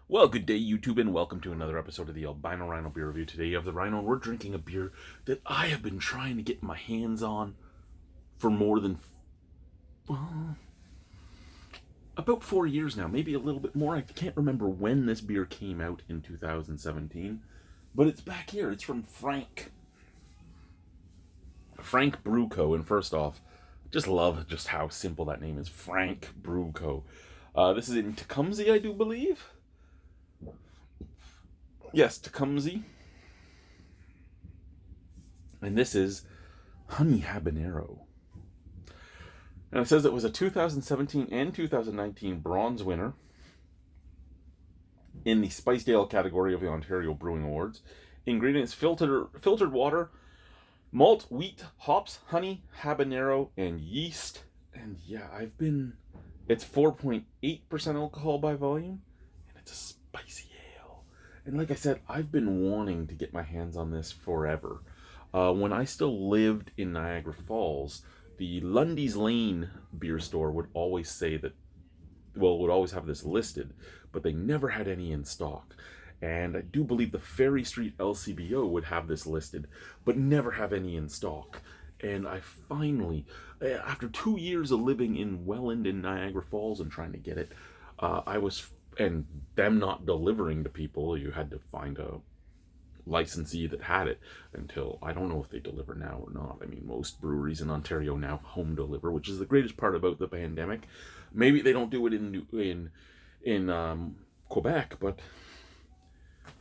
Well, good day, YouTube, and welcome to another episode of the Albino Rhino beer review. Today, you have the Rhino, and we're drinking a beer that I have been trying to get my hands on for more than about 4 years now, maybe a little bit more. I can't remember when this beer came out in 2017, but it's back here. It's from Frank Brew Co. And first off, just love just how simple that name is, Frank Brew Co. This is in Tecumseh, I do believe. Yes, Tecumseh. And this is Honey Habanero. And it says it was a 2017 and 2019 bronze winner in the Spiced Ale category of the Ontario Brewing Awards. Ingredients: filtered water, malt, wheat, hops, honey, habanero, and yeast. And yeah, it's 4.8% alcohol by volume, and it's a spicy ale. And like I said, I've been wanting to get my hands on this forever. When I still lived in Niagara Falls, the Lundy's Lane beer store would always say that, would always have this listed, but they never had any in stock. And I do believe the Ferry Street LCBO would have this listed, but never have any in stock. And I finally, after 2 years of living in Welland in Niagara Falls and trying to get it, and them not delivering to people, you had to find a licensee that had it until, I don't know if they deliver now or not. I mean, most breweries in Ontario now home deliver, which is the greatest part about the pandemic. Maybe they don't do it in Quebec, but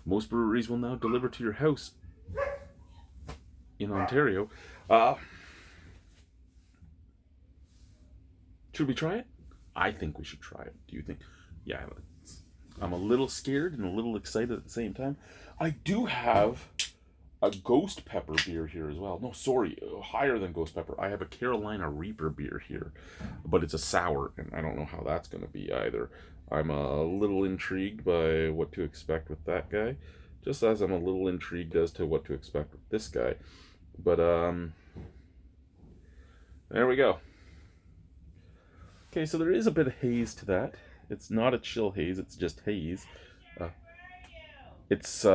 most breweries will now deliver to your house in Ontario. Should we try it? I think we should try it. Do you think? Yeah, I'm a little scared and a little excited at the same time. I do have a Ghost Pepper beer here as well. No, sorry, higher than Ghost Pepper. I have a Carolina Reaper beer here, but it's a sour, and I don't know how that's going to be either. I'm a little intrigued by what to expect with that guy, just as I'm a little intrigued as to what to expect with this guy. But, there we go. Okay, so there is a bit of haze to that. It's not a chill haze, it's just haze. It's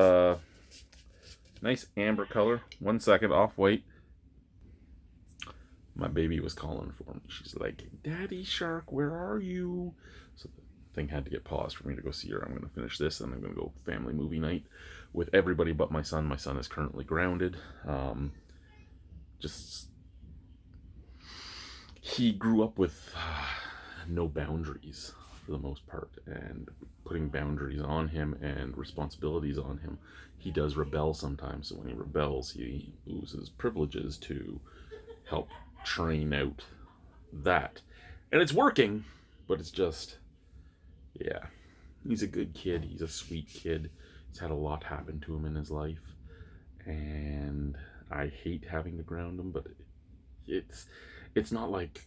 nice amber color. 1 second, off, wait. My baby was calling for me. She's like, "Daddy Shark, where are you?" So the thing had to get paused for me to go see her. I'm going to finish this, and I'm going to go family movie night with everybody but my son. My son is currently grounded. He grew up with no boundaries for the most part, and putting boundaries on him and responsibilities on him, he does rebel sometimes. So when he rebels, he loses privileges to help train out that. And it's working, but it's just, yeah. He's a good kid. He's a sweet kid. He's had a lot happen to him in his life, and I hate having to ground him, but it's not like,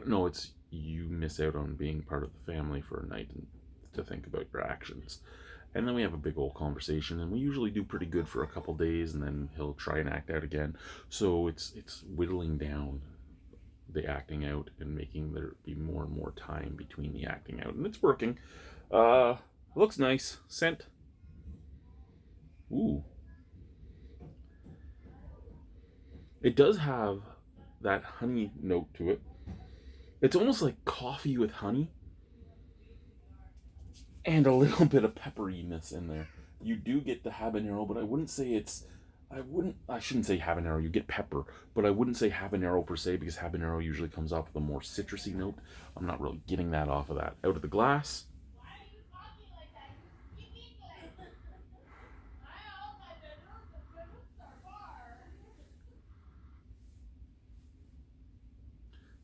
no, it's, you miss out on being part of the family for a night and to think about your actions. And then we have a big old conversation, and we usually do pretty good for a couple days, and then he'll try and act out again. So it's whittling down the acting out and making there be more and more time between the acting out, and it's working. Looks nice. Scent. Ooh. It does have that honey note to it. It's almost like coffee with honey and a little bit of pepperiness in there. You do get the habanero, but I shouldn't say habanero, you get pepper, but I wouldn't say habanero per se, because habanero usually comes off with a more citrusy note. I'm not really getting that off of that. Out of the glass.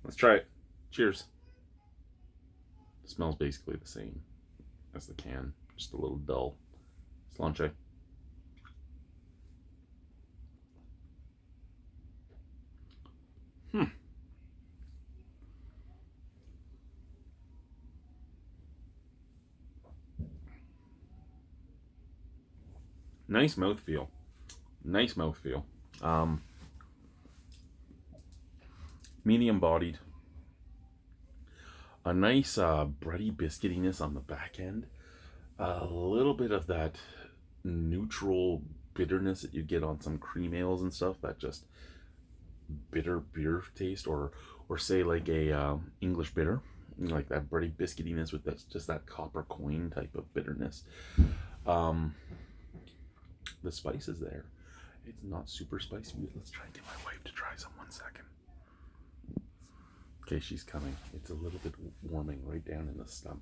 Let's try it. Cheers. It smells basically the same as the can, just a little dull. Slanche. Nice mouthfeel. Nice mouthfeel. Medium bodied. A nice bready biscuitiness on the back end. a little bit of that neutral bitterness that you get on some cream ales and stuff, that just bitter beer taste, or say like a English bitter, like that bready biscuitiness with that, just that copper coin type of bitterness. Um, the spice is there. It's not super spicy. Let's try and get my wife to try some. 1 second. Okay, she's coming. It's a little bit warming right down in the stomach,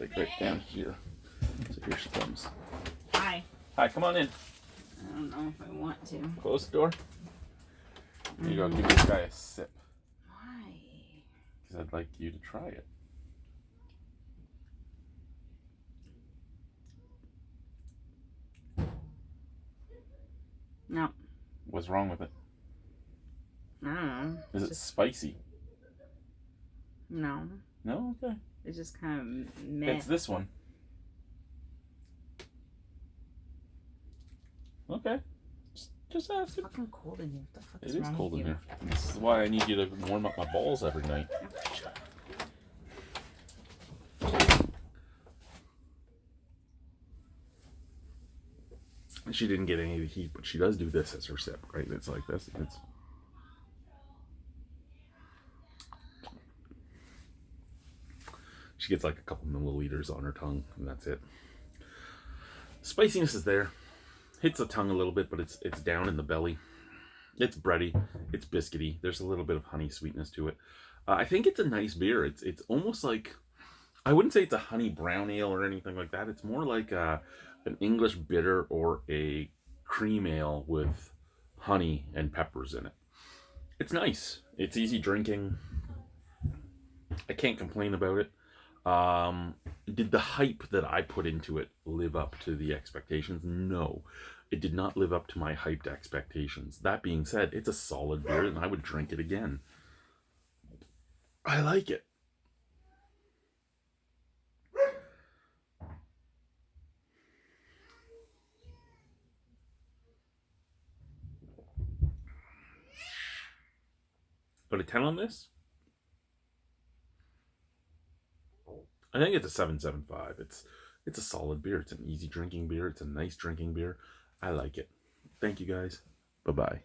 like right down here. So here she comes. Hi. Hi, come on in. I don't know if I want to. Close the door. Here you go. Give this guy a sip. Why? Because I'd like you to try it. No. What's wrong with it? I don't know. Is it spicy? No. No? Okay. It's just kind of meh. It's this one. Okay. Just ask it. It's fucking cold in here. What the fuck It is is wrong cold with in you? here. This is why I need you to warm up my balls every night. She didn't get any of the heat, but she does do this as her sip, right? It's like this. It's she gets like a couple milliliters on her tongue, and that's it. Spiciness is there. Hits the tongue a little bit, but it's down in the belly. It's bready. It's biscuity. There's a little bit of honey sweetness to it. I think it's a nice beer. It's almost like, I wouldn't say it's a honey brown ale or anything like that. It's more like an English bitter or a cream ale with honey and peppers in it. It's nice. It's easy drinking. I can't complain about it. Did the hype that I put into it live up to the expectations? No, it did not live up to my hyped expectations. That being said, it's a solid beer and I would drink it again. I like it. But a 10 on this? I think it's a 7.75. It's a solid beer. It's an easy drinking beer. It's a nice drinking beer. I like it. Thank you guys. Bye-bye.